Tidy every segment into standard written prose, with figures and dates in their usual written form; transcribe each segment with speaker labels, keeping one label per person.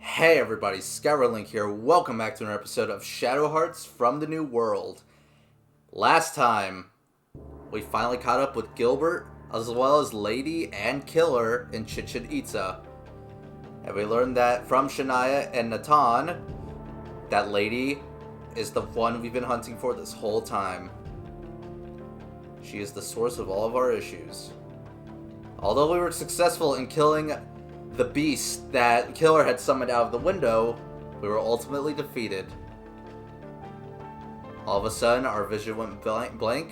Speaker 1: Hey everybody, Skyward here. Welcome back to another episode of Shadow Hearts from the New World. Last time, we finally caught up with Gilbert, as well as Lady and Killer in Chichen Itza. And we learned that from Shania and Natan, that Lady is the one we've been hunting for this whole time. She is the source of all of our issues. Although we were successful in killing the beast that Killer had summoned out of the window, we were ultimately defeated. All of a sudden, our vision went blank,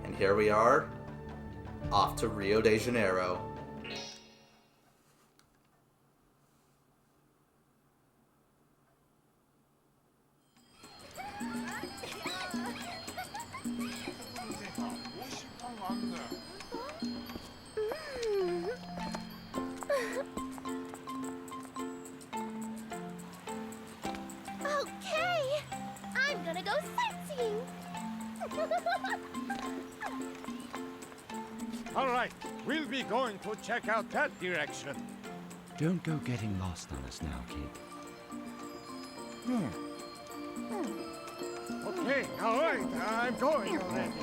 Speaker 1: and here we are, off to Rio de Janeiro.
Speaker 2: All right, we'll be going to check out that direction.
Speaker 3: Don't go getting lost on us now, kid.
Speaker 2: Okay, all right, I'm going already.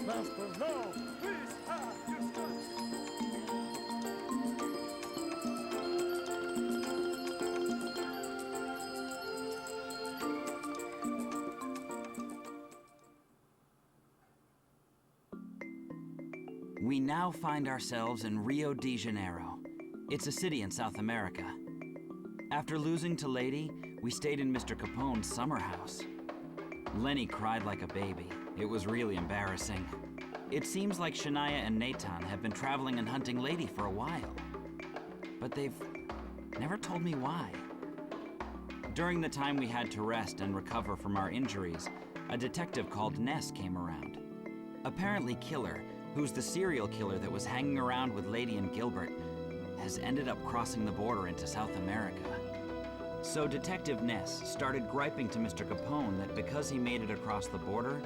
Speaker 2: Master, no, please, you stop.
Speaker 3: We now find ourselves in Rio de Janeiro. It's a city in South America. After losing to Lady, we stayed in Mr. Capone's summer house. Lenny cried like a baby. It was really embarrassing. It seems like Shania and Natan have been traveling and hunting Lady for a while. But they've never told me why. During the time we had to rest and recover from our injuries, a detective called Ness came around. Apparently Killer, who's the serial killer that was hanging around with Lady and Gilbert, has ended up crossing the border into South America. So Detective Ness started griping to Mr. Capone that because he made it across the border,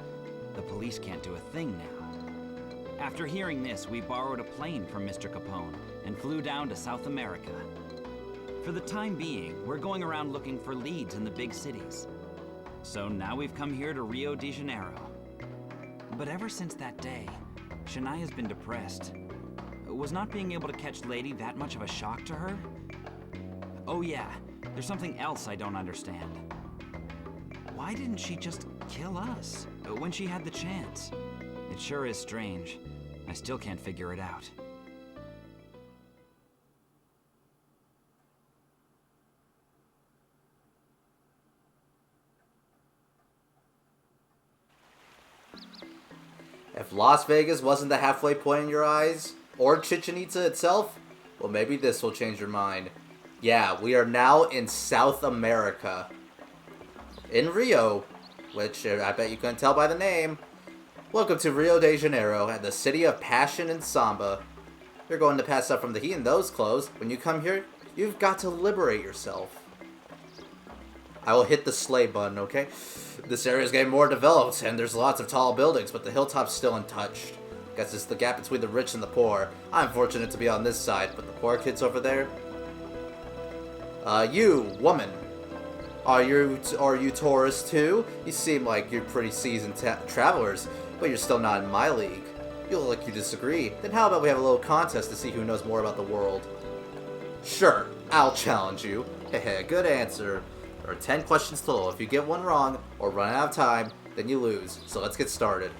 Speaker 3: the police can't do a thing now. After hearing this, we borrowed a plane from Mr. Capone and flew down to South America. For the time being, we're going around looking for leads in the big cities. So now we've come here to Rio de Janeiro. But ever since that day, Shania's been depressed. Was not being able to catch Lady that much of a shock to her? Oh yeah, there's something else I don't understand. Why didn't she just kill us when she had the chance? It sure is strange. I still can't figure it out.
Speaker 1: If Las Vegas wasn't the halfway point in your eyes, or Chichen Itza itself, well, maybe this will change your mind. Yeah, we are now in South America. In Rio, which I bet you couldn't tell by the name. Welcome to Rio de Janeiro, and the city of passion and samba. You're going to pass up from the heat in those clothes. When you come here, you've got to liberate yourself. I will hit the slay button, okay? This area is getting more developed, and there's lots of tall buildings, but the hilltop's still untouched. Guess it's the gap between the rich and the poor. I'm fortunate to be on this side, but the poor kids over there? You, woman. Are you tourists too? You seem like you're pretty seasoned travelers, but you're still not in my league. You look like you disagree. Then how about we have a little contest to see who knows more about the world? Sure, I'll challenge you. Hehe, good answer. There are 10 questions total. If you get one wrong, or run out of time, then you lose. So let's get started.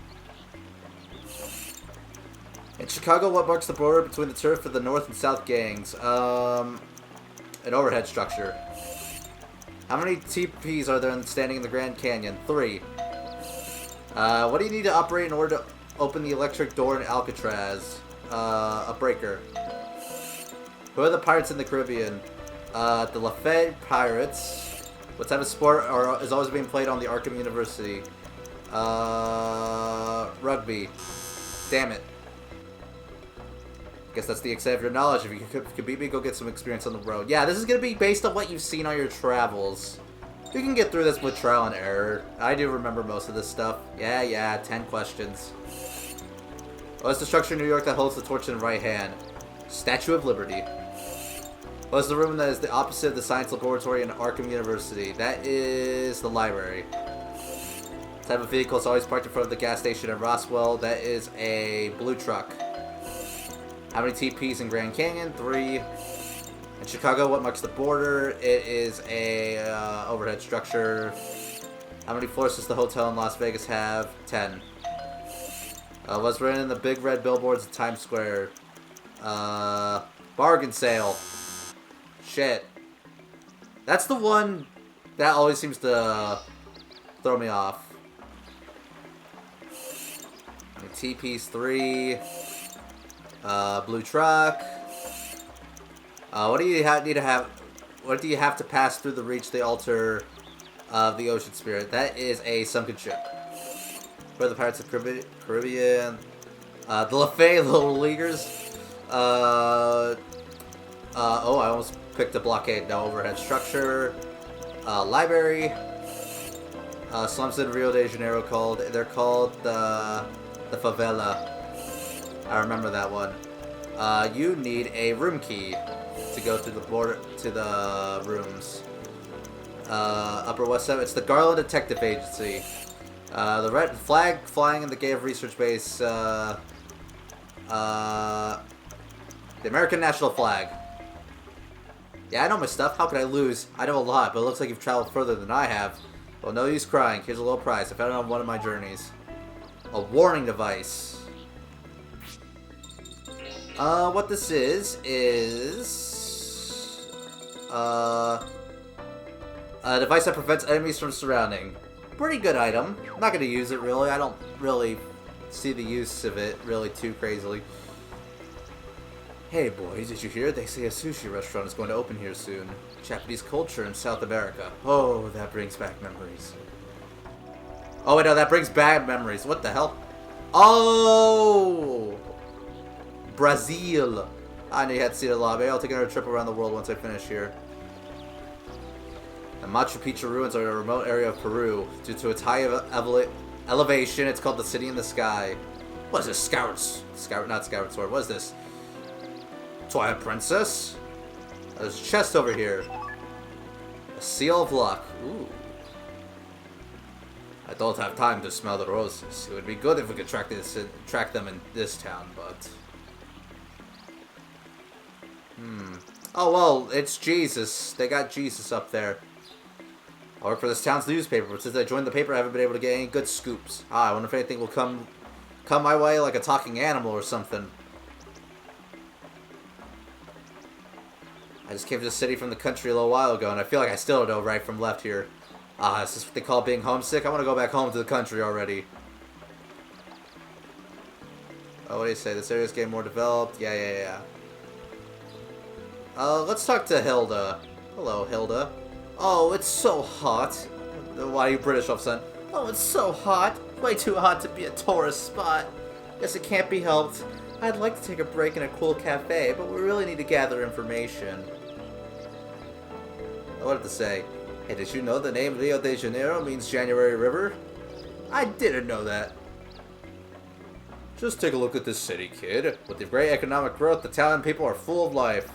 Speaker 1: In Chicago, what marks the border between the turf of the North and South gangs? An overhead structure. How many TPs are there standing in the Grand Canyon? 3. What do you need to operate in order to open the electric door in Alcatraz? A breaker. Who are the pirates in the Caribbean? The Lafayette Pirates. What type of sport is always being played on the Arkham University? Rugby. Damn it. Guess that's the extent of your knowledge. If you could beat me, go get some experience on the road. Yeah, this is going to be based on what you've seen on your travels. You can get through this with trial and error. I do remember most of this stuff. Yeah, 10 questions. What's the structure in New York that holds the torch in the right hand? Statue of Liberty. What's the room that is the opposite of the science laboratory in Arkham University? That is the library. Type of vehicle is always parked in front of the gas station in Roswell. That is a blue truck. How many TPs in Grand Canyon? 3. In Chicago, what marks the border? It is a overhead structure. How many floors does the hotel in Las Vegas have? 10. What's written in the big red billboards of Times Square? Bargain sale. Shit. That's the one that always seems to throw me off. TP's 3. Blue truck. What do you need to have? What do you have to pass through to reach the altar of the ocean spirit? That is a sunken ship. For the Pirates of Caribbean. The LaFay Little Leaguers. Oh, I almost picked a blockade. No overhead structure. Library. Slums in Rio de Janeiro they're called the favela. I remember that one. You need a room key to go through the border to the rooms. Upper West Side. It's the Garland Detective Agency. The red flag flying in the Gave Research Base. The American National Flag. Yeah, I know my stuff. How could I lose? I know a lot, but it looks like you've traveled further than I have. Well, no use crying. Here's a little prize. I found it on one of my journeys. A warning device. What this is a device that prevents enemies from surrounding. Pretty good item. I'm not gonna use it really. I don't really see the use of it really too crazily. Hey boys, did you hear? They say a sushi restaurant is going to open here soon. Japanese culture in South America. Oh, that brings back memories. Oh wait, no, that brings bad memories. What the hell? Oh! Brazil. I knew you had to see the lobby. I'll take another trip around the world once I finish here. The Machu Picchu ruins are in a remote area of Peru. Due to its high elevation, it's called the City in the Sky. What is this? Not Skyward Sword. What is this? Twilight Princess? There's a chest over here. A Seal of Luck. Ooh. I don't have time to smell the roses. It would be good if we could track them in this town, but... Oh, well, it's Jesus. They got Jesus up there. I work for this town's newspaper, but since I joined the paper, I haven't been able to get any good scoops. I wonder if anything will come my way, like a talking animal or something. I just came to the city from the country a little while ago, and I feel like I still don't know right from left here. Is this what they call being homesick? I want to go back home to the country already. Oh, what do you say? This area's getting more developed? Yeah. Let's talk to Hilda. Hello, Hilda. Oh, it's so hot. Why are you British, son? Oh, it's so hot. Way too hot to be a tourist spot. Guess it can't be helped. I'd like to take a break in a cool cafe, but we really need to gather information. I wanted to say, hey, did you know the name Rio de Janeiro means January River? I didn't know that. Just take a look at this city, kid. With the great economic growth, the town and people are full of life.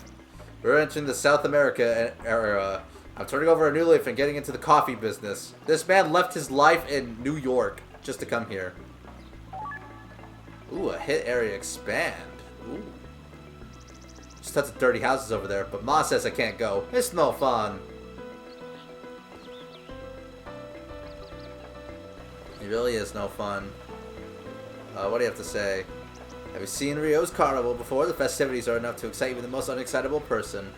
Speaker 1: We're entering the South America era. I'm turning over a new leaf and getting into the coffee business. This man left his life in New York just to come here. Ooh, a hit area expand. Ooh. Just tons of dirty houses over there, but Ma says I can't go. It's no fun. It really is no fun. What do you have to say? Have you seen Rio's carnival before? The festivities are enough to excite even the most unexcitable person.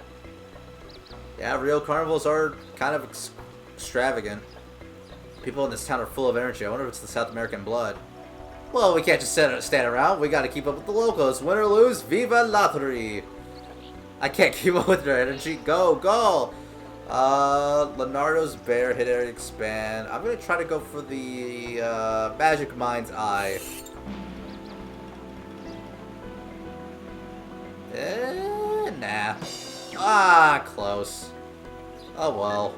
Speaker 1: Yeah, Rio carnivals are kind of extravagant. People in this town are full of energy. I wonder if it's the South American blood. Well, we can't just stand around. We gotta keep up with the locals. Win or lose, viva lottery! I can't keep up with their energy. Go, go! Leonardo's bear, hit area expand. I'm gonna try to go for the Magic Mind's Eye. Nah. Ah, close. Oh well.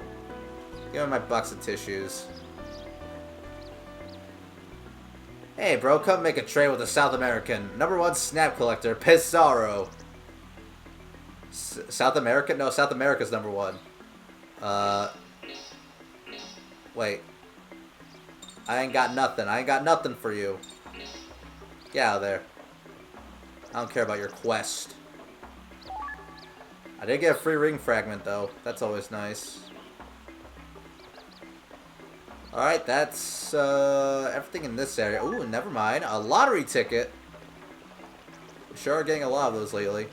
Speaker 1: Give me my box of tissues. Hey bro, come make a trade with the South American #1 snap collector, Pizarro. South America? No, South America's number one. Wait. I ain't got nothing. I ain't got nothing for you. Get out of there. I don't care about your quest. I did get a free ring fragment, though. That's always nice. Alright, that's everything in this area. Ooh, never mind. A lottery ticket. We sure are getting a lot of those lately.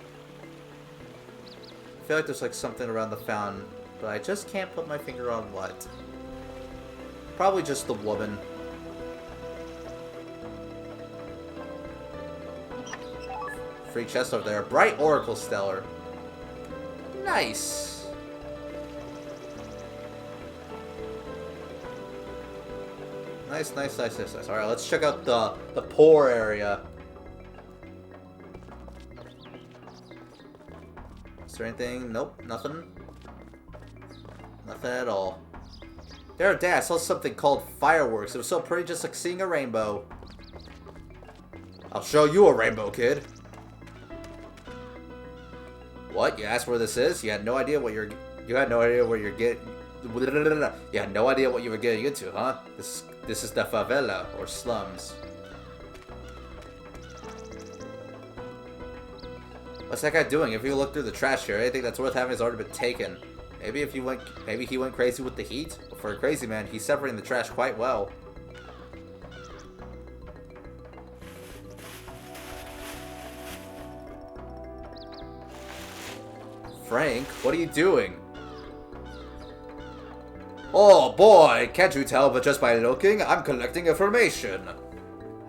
Speaker 1: I feel like there's like something around the fountain, but I just can't put my finger on what. Probably just the woman. Free chest over there. Bright Oracle Stellar. Nice. Nice, nice, nice, nice, nice. Alright, let's check out the poor area. Is there anything? Nope, nothing. Nothing at all. The other day I saw something called fireworks. It was so pretty, just like seeing a rainbow. I'll show you a rainbow, kid. What? You asked where this is? You had no idea what you're... You had no idea where you're getting... You had no idea what you were getting into, huh? This is the favela, or slums. What's that guy doing? If you look through the trash here, anything that's worth having has already been taken. Maybe he went crazy with the heat? But for a crazy man, he's separating the trash quite well. Frank, what are you doing? Oh boy, can't you tell but just by looking? I'm collecting information.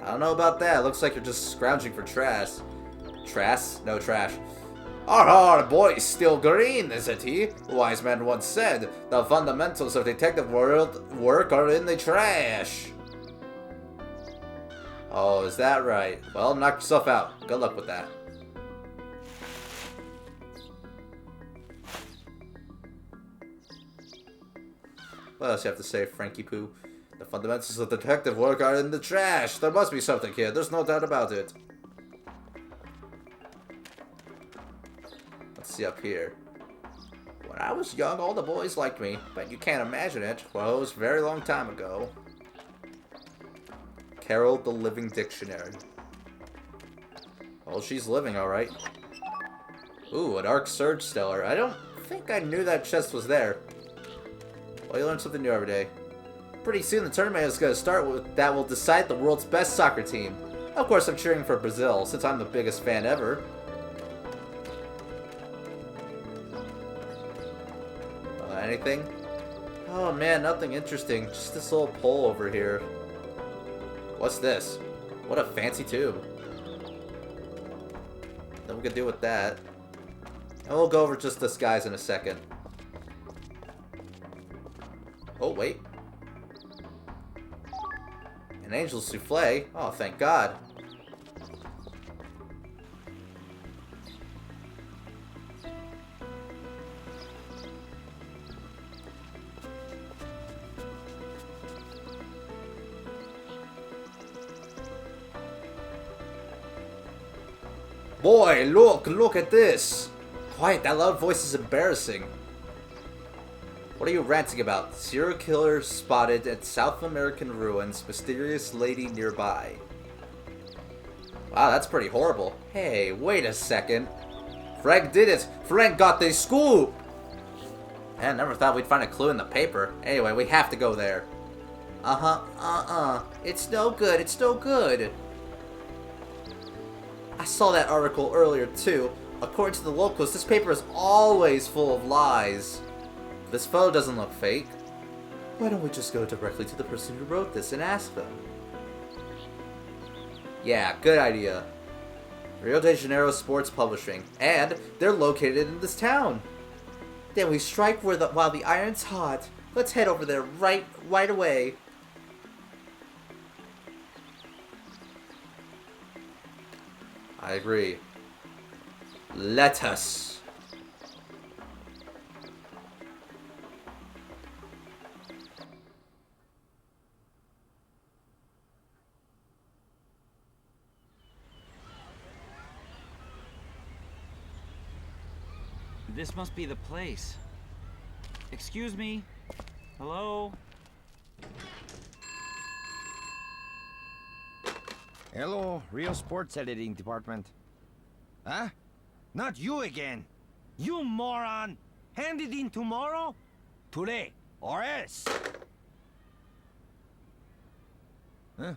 Speaker 1: I don't know about that. Looks like you're just scrounging for trash. Trash? No trash. Our boy is still green, isn't he? A wise man once said, the fundamentals of detective work are in the trash. Oh, is that right? Well, knock yourself out. Good luck with that. What else you have to say, Frankie Poo? The fundamentals of detective work are in the trash. There must be something here. There's no doubt about it. Let's see up here. When I was young, all the boys liked me. But you can't imagine it. Well, it was a very long time ago. Carol the Living Dictionary. Well, she's living alright. Ooh, an Arc Surge Stellar. I don't think I knew that chest was there. Well, you learn something new every day. Pretty soon the tournament is going to start that will decide the world's best soccer team. Of course, I'm cheering for Brazil, since I'm the biggest fan ever. Anything? Oh man, nothing interesting. Just this little pole over here. What's this? What a fancy tube. Then we can do with that. And we'll go over just this guys in a second. Oh, wait. An angel souffle? Oh, thank God. Boy, look at this. Quiet, that loud voice is embarrassing. What are you ranting about? Serial killer spotted at South American ruins. Mysterious lady nearby. Wow, that's pretty horrible. Hey, wait a second. Frank did it. Frank got the scoop. Man, never thought we'd find a clue in the paper. Anyway, we have to go there. It's no good. It's no good. I saw that article earlier too. According to the locals, this paper is always full of lies. This photo doesn't look fake. Why don't we just go directly to the person who wrote this and ask them? Yeah, good idea. Rio de Janeiro Sports Publishing. And they're located in this town. Then we strike while the iron's hot. Let's head over there right away. I agree. Let us.
Speaker 3: This must be the place. Excuse me? Hello?
Speaker 4: Hello, Real Sports Editing Department. Huh? Not you again. You moron! Hand it in tomorrow? Today, or else. Huh?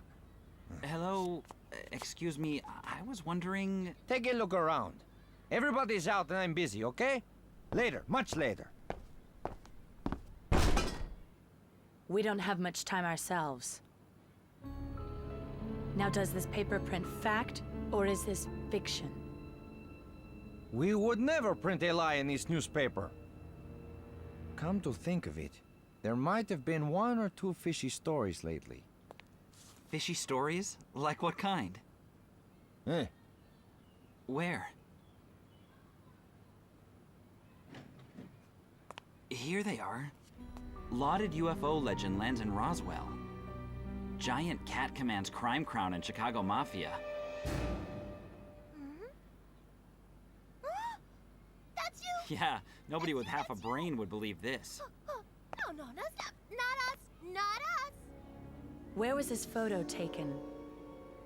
Speaker 3: Hello? Excuse me, I was wondering...
Speaker 4: Take a look around. Everybody's out and I'm busy, okay? Later, much later.
Speaker 5: We don't have much time ourselves. Now, does this paper print fact, or is this fiction?
Speaker 4: We would never print a lie in this newspaper. Come to think of it, there might have been one or two fishy stories lately.
Speaker 3: Fishy stories? Like what kind?
Speaker 4: Eh?
Speaker 3: Where? Here they are. Lauded UFO legend lands in Roswell. Giant cat commands crime crown in Chicago Mafia.
Speaker 6: That's you!
Speaker 3: Yeah, nobody with half a brain would believe this.
Speaker 6: No, stop. Not us. Not us.
Speaker 5: Where was this photo taken?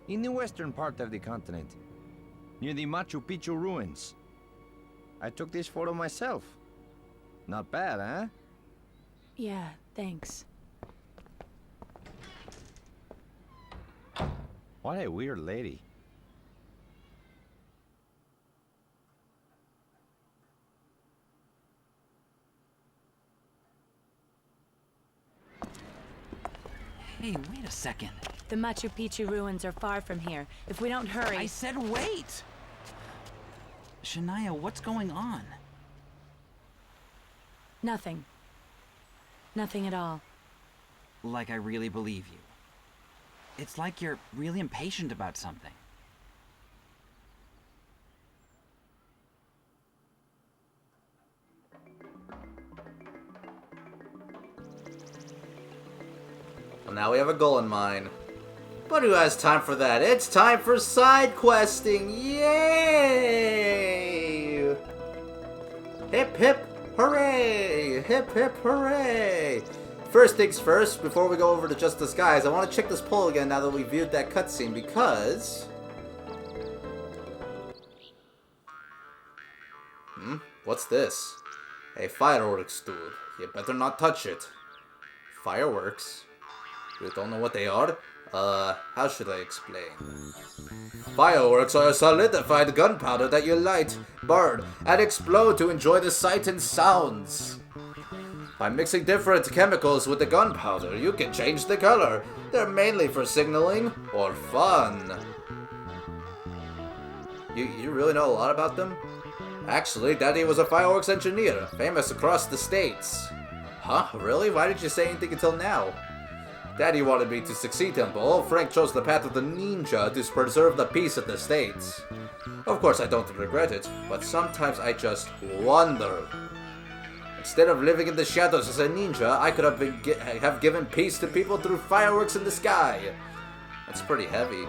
Speaker 4: In the western part of the continent, near the Machu Picchu ruins. I took this photo myself. Not bad, huh?
Speaker 5: Yeah, thanks.
Speaker 4: What a weird lady.
Speaker 3: Hey, wait a second.
Speaker 5: The Machu Picchu ruins are far from here. If we don't hurry...
Speaker 3: I said wait! Shania, what's going on?
Speaker 5: Nothing. Nothing at all.
Speaker 3: Like I really believe you. It's like you're really impatient about something.
Speaker 1: Well, now we have a goal in mind. But who has time for that? It's time for side questing! Yay! Hip hip hooray! Hip hip hooray! First things first, before we go over to Just Disguise, I want to check this poll again now that we viewed that cutscene, because... What's this? A fireworks dude. You better not touch it. Fireworks? You don't know what they are? How should I explain? Fireworks are a solidified gunpowder that you light, burn, and explode to enjoy the sight and sounds. By mixing different chemicals with the gunpowder, you can change the color. They're mainly for signaling or fun. You really know a lot about them? Actually, Daddy was a fireworks engineer, famous across the states. Huh? Really? Why didn't you say anything until now? Daddy wanted me to succeed him, but old Frank chose the path of the ninja to preserve the peace of the states. Of course, I don't regret it, but sometimes I just wonder. Instead of living in the shadows as a ninja, I could have given peace to people through fireworks in the sky. That's pretty heavy.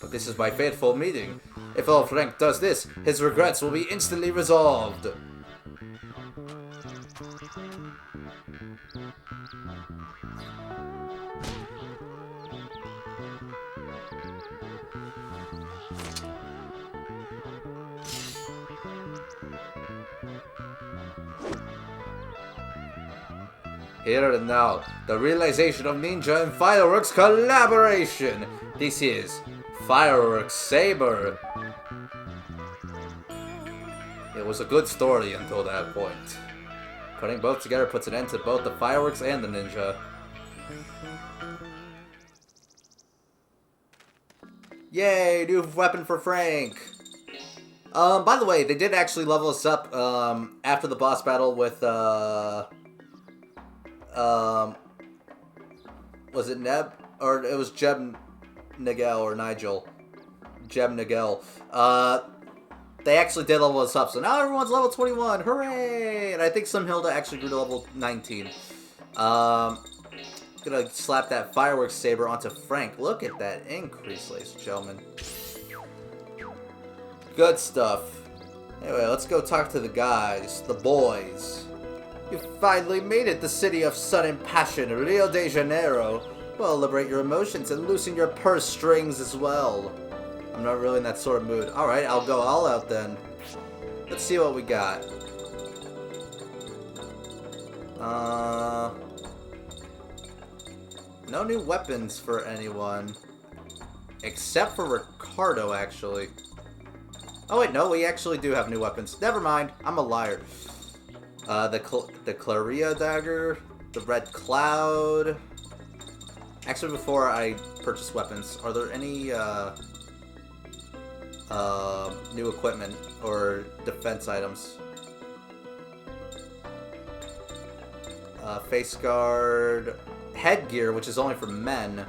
Speaker 1: But this is my fateful meeting. If old Frank does this, his regrets will be instantly resolved. Here and now, the realization of ninja and fireworks collaboration. This is Fireworks Saber. It was a good story until that point. Putting both together puts an end to both the fireworks and the ninja. Yay, new weapon for Frank. By the way, they did actually level us up after the boss battle with was it Neb? Or it was Jeb Nigel or Nigel. Jeb Nigel. They actually did level us up, so now everyone's level 21. Hooray! And I think Hilda actually grew to level 19. Gonna slap that fireworks saber onto Frank. Look at that increase, ladies and gentlemen. Good stuff. Anyway, let's go talk to the guys, the boys. You finally made it, the city of sun and passion, Rio de Janeiro. Well, liberate your emotions and loosen your purse strings as well. I'm not really in that sort of mood. Alright, I'll go all out then. Let's see what we got. No new weapons for anyone. Except for Ricardo, actually. Oh wait, no, we actually do have new weapons. Never mind, I'm a liar. The Claria dagger, the Red Cloud. Actually, before I purchase weapons, are there any new equipment or defense items? Face guard, headgear, which is only for men,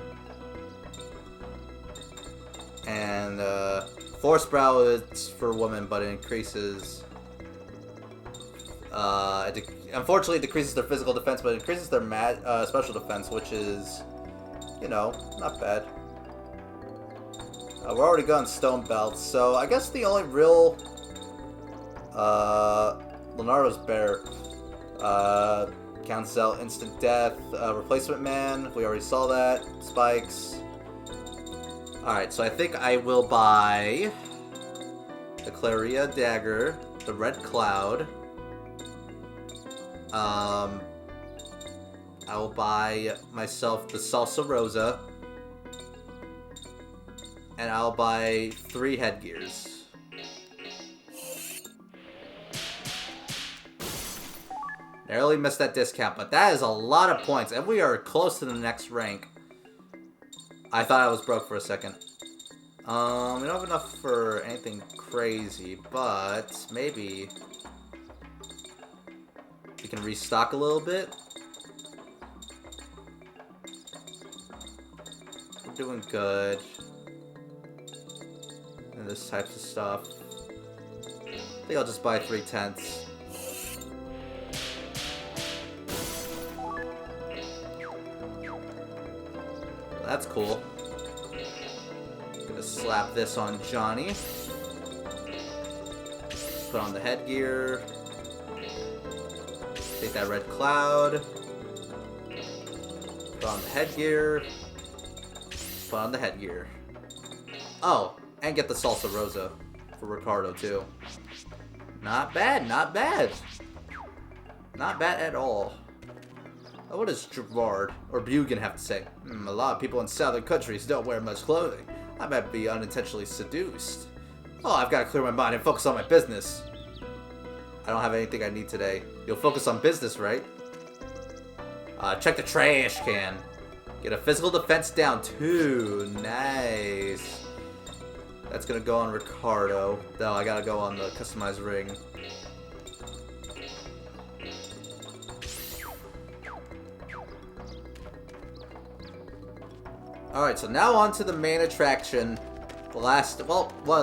Speaker 1: and force brow is for women, but it increases. Unfortunately, it decreases their physical defense, but it increases their special defense, which is, you know, not bad. We're already going stone belts, so I guess the only real Leonardo's bear. Cancel instant death, replacement man. We already saw that. Spikes. Alright, so I think I will buy the Claria dagger, the Red Cloud. I will buy myself the Salsa Rosa. And I'll buy 3 headgears. Narrowly missed that discount, but that is a lot of points, and we are close to the next rank. I thought I was broke for a second. We don't have enough for anything crazy, but maybe we can restock a little bit. We're doing good. And this types of stuff. I think I'll just buy 3/10. That's cool. Gonna slap this on Johnny. Put on the headgear. Take that Red Cloud. Put on the headgear. Put on the headgear. Oh, and get the Salsa Rosa for Ricardo too. Not bad, not bad. Not bad at all. Oh, what does Gerard or Bugan have to say? A lot of people in southern countries don't wear much clothing. I might be unintentionally seduced. Oh, I've got to clear my mind and focus on my business. I don't have anything I need today. You'll focus on business, right? Check the trash can. Get a physical defense down too. Nice. That's gonna go on Ricardo. No, I gotta go on the customized ring. Alright, so now on to the main attraction. One of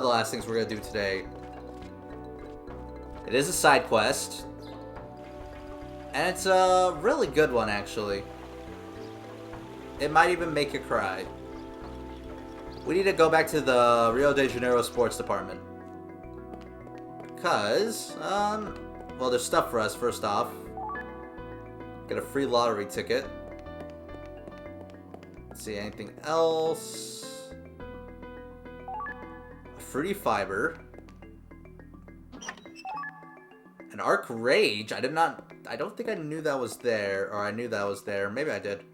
Speaker 1: the last things we're going to do today. It is a side quest. And it's a really good one, actually. It might even make you cry. We need to go back to the Rio de Janeiro Sports Department. Because, well, there's stuff for us, first off. Get a free lottery ticket. See anything else? A fruity fiber. An arc rage. I don't think I knew that was there, or I knew that was there. Maybe I did.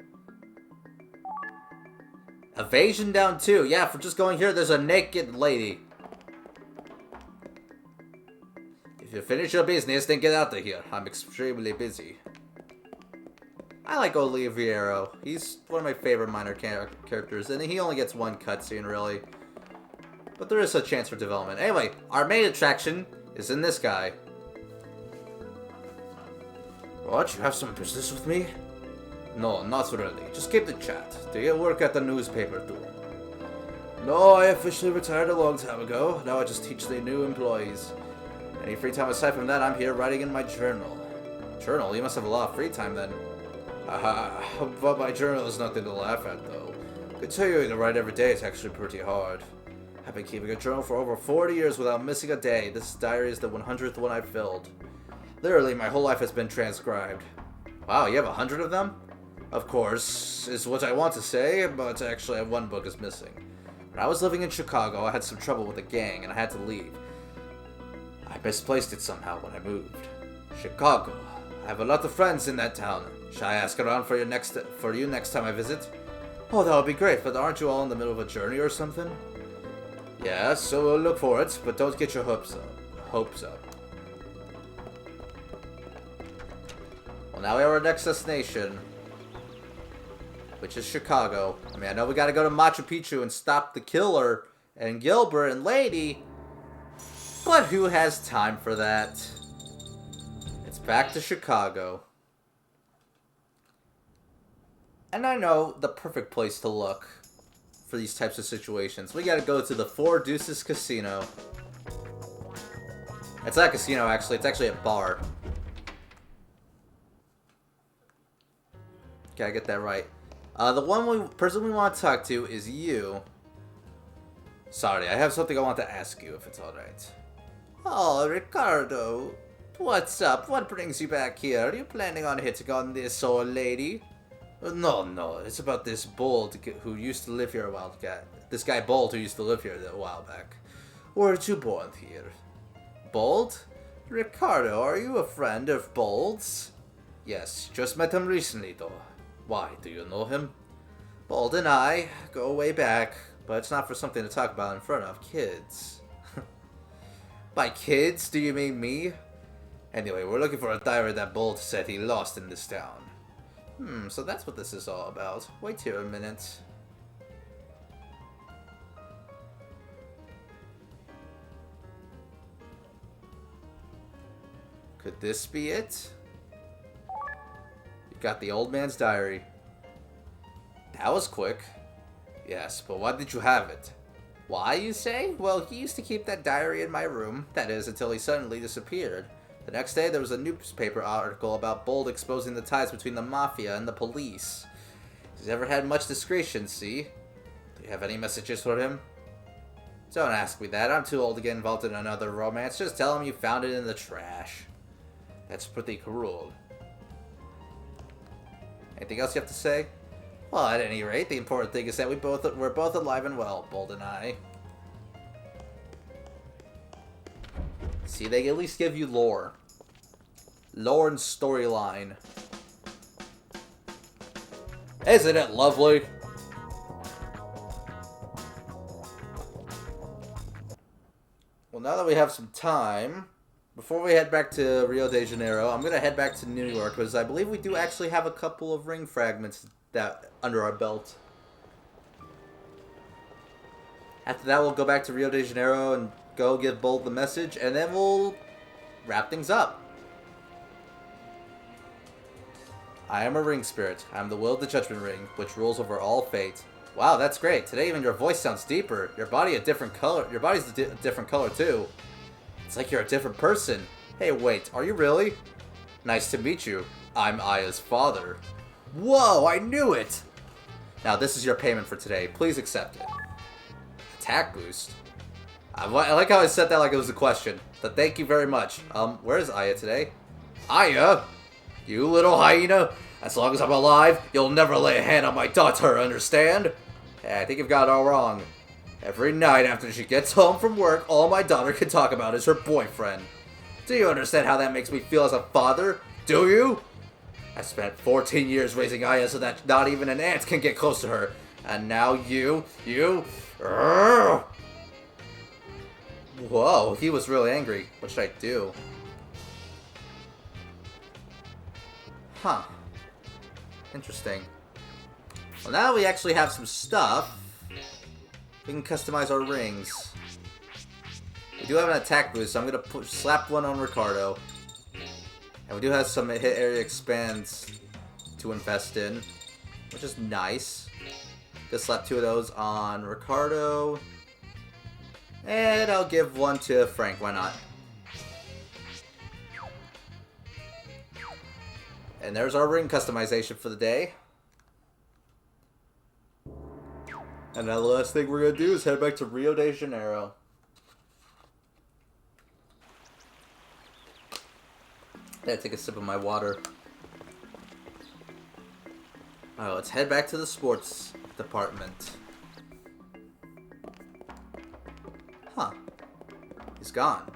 Speaker 1: Evasion down 2. Yeah, for just going here, there's a naked lady. If you finish your business, then get out of here. I'm extremely busy. I like Oliviero. He's one of my favorite minor characters, and he only gets one cutscene, really. But there is a chance for development. Anyway, our main attraction is in this guy. What? You have some business with me? No, not really. Just keep the chat. Do you work at the newspaper, too? No, I officially retired a long time ago. Now I just teach the new employees. Any free time aside from that, I'm here writing in my journal. Journal? You must have a lot of free time, then. But my journal is nothing to laugh at, though. Continuing to write every day is actually pretty hard. I've been keeping a journal for over 40 years without missing a day. This diary is the 100th one I've filled. Literally, my whole life has been transcribed. Wow, you have 100 of them? Of course, is what I want to say, but actually one book is missing. When I was living in Chicago, I had some trouble with a gang, and I had to leave. I misplaced it somehow when I moved. Chicago. I have a lot of friends in that town. Shall I ask around for you next time I visit? Oh, that would be great, but aren't you all in the middle of a journey or something? Yeah, so we'll look for it, but don't get your hopes up. Well, now we have our next destination, which is Chicago. I mean, I know we gotta go to Machu Picchu and stop the killer and Gilbert and Lady, but who has time for that? It's back to Chicago. And I know the perfect place to look for these types of situations. We gotta go to the Four Deuces Casino. It's not a casino, actually. It's actually a bar. Gotta get that right. The person we want to talk to is you. Sorry, I have something I want to ask you, if it's alright. Oh, Ricardo. What's up? What brings you back here? Are you planning on hitting on this old lady? No. It's about this Bold who used to live here a while back. This guy Bold who used to live here a while back. Weren't you born here? Bold? Ricardo, are you a friend of Bold's? Yes, just met him recently though. Why, do you know him? Bold and I go way back, but it's not for something to talk about in front of kids. By kids, do you mean me? Anyway, we're looking for a diary that Bold said he lost in this town. So that's what this is all about. Wait here a minute. Could this be it? You got the old man's diary. That was quick. Yes, but why did you have it? Why, you say? Well, he used to keep that diary in my room. That is, until he suddenly disappeared. The next day, there was a newspaper article about Bold exposing the ties between the Mafia and the police. He's never had much discretion, see? Do you have any messages for him? Don't ask me that. I'm too old to get involved in another romance. Just tell him you found it in the trash. That's pretty cruel. Anything else you have to say? Well, at any rate, the important thing is that we're both alive and well, Bold and I. See, they at least give you lore. Lore and storyline. Isn't it lovely? Well, now that we have some time, before we head back to Rio de Janeiro, I'm going to head back to New York, because I believe we do actually have a couple of ring fragments that under our belt. After that, we'll go back to Rio de Janeiro and go give Bold the message, and then we'll wrap things up. I am a ring spirit. I am the will of the judgment ring, which rules over all fate. Wow, that's great. Today even your voice sounds deeper. Your body a different color. Your body's a different color too. It's like you're a different person. Hey, wait, are you really? Nice to meet you. I'm Aya's father. Whoa, I knew it! Now this is your payment for today. Please accept it. Attack boost? I like how I said that like it was a question. But thank you very much. Where is Aya today? Aya? You little hyena? As long as I'm alive, you'll never lay a hand on my daughter, understand? Hey, I think you've got it all wrong. Every night after she gets home from work, all my daughter can talk about is her boyfriend. Do you understand how that makes me feel as a father? Do you? I spent 14 years raising Aya so that not even an ant can get close to her. And now you... Urgh. Whoa, he was really angry. What should I do? Huh. Interesting. Well, now we actually have some stuff. We can customize our rings. We do have an attack boost, so I'm going to slap one on Ricardo. And we do have some hit area expands to invest in, which is nice. Just slap two of those on Ricardo. And I'll give one to Frank, why not? And there's our ring customization for the day. And now the last thing we're gonna do is head back to Rio de Janeiro. Yeah, take a sip of my water. Alright, let's head back to the sports department. Huh. He's gone.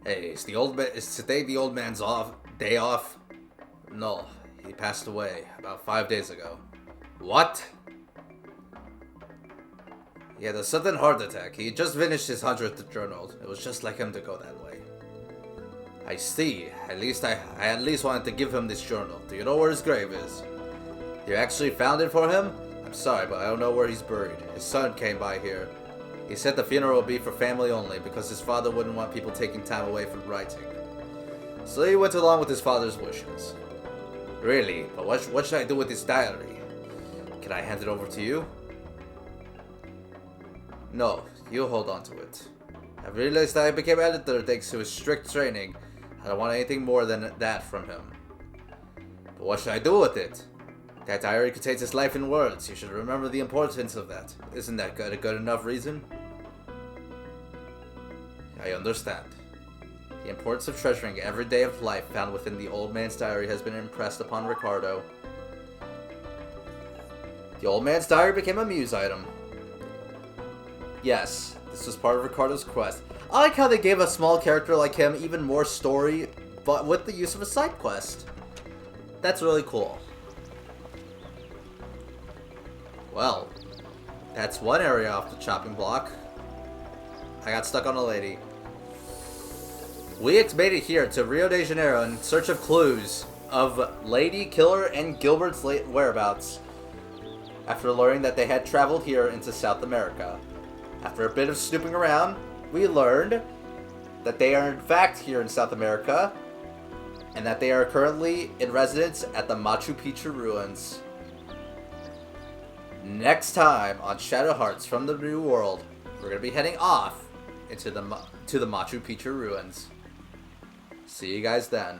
Speaker 1: Hey, is today the old man's day off? No, he passed away about 5 days ago. What? He had a sudden heart attack. He just finished his 100th journal. It was just like him to go that way. I see. I at least wanted to give him this journal. Do you know where his grave is? You actually found it for him? I'm sorry, but I don't know where he's buried. His son came by here. He said the funeral would be for family only because his father wouldn't want people taking time away from writing. So he went along with his father's wishes. Really? But what should I do with this diary? Can I hand it over to you? No, you hold on to it. I've realized that I became editor thanks to his strict training. I don't want anything more than that from him. But what should I do with it? That diary contains his life in words. You should remember the importance of that. Isn't that a good enough reason? I understand. The importance of treasuring every day of life found within the old man's diary has been impressed upon Ricardo. The old man's diary became a muse item. Yes, this was part of Ricardo's quest. I like how they gave a small character like him even more story, but with the use of a side quest. That's really cool. Well, that's one area off the chopping block. I got stuck on a lady. We made it here to Rio de Janeiro in search of clues of Lady Killer and Gilbert's whereabouts after learning that they had traveled here into South America. After a bit of snooping around, we learned that they are in fact here in South America and that they are currently in residence at the Machu Picchu ruins. Next time on Shadow Hearts from the New World, we're going to be heading off into to the Machu Picchu ruins. See you guys then.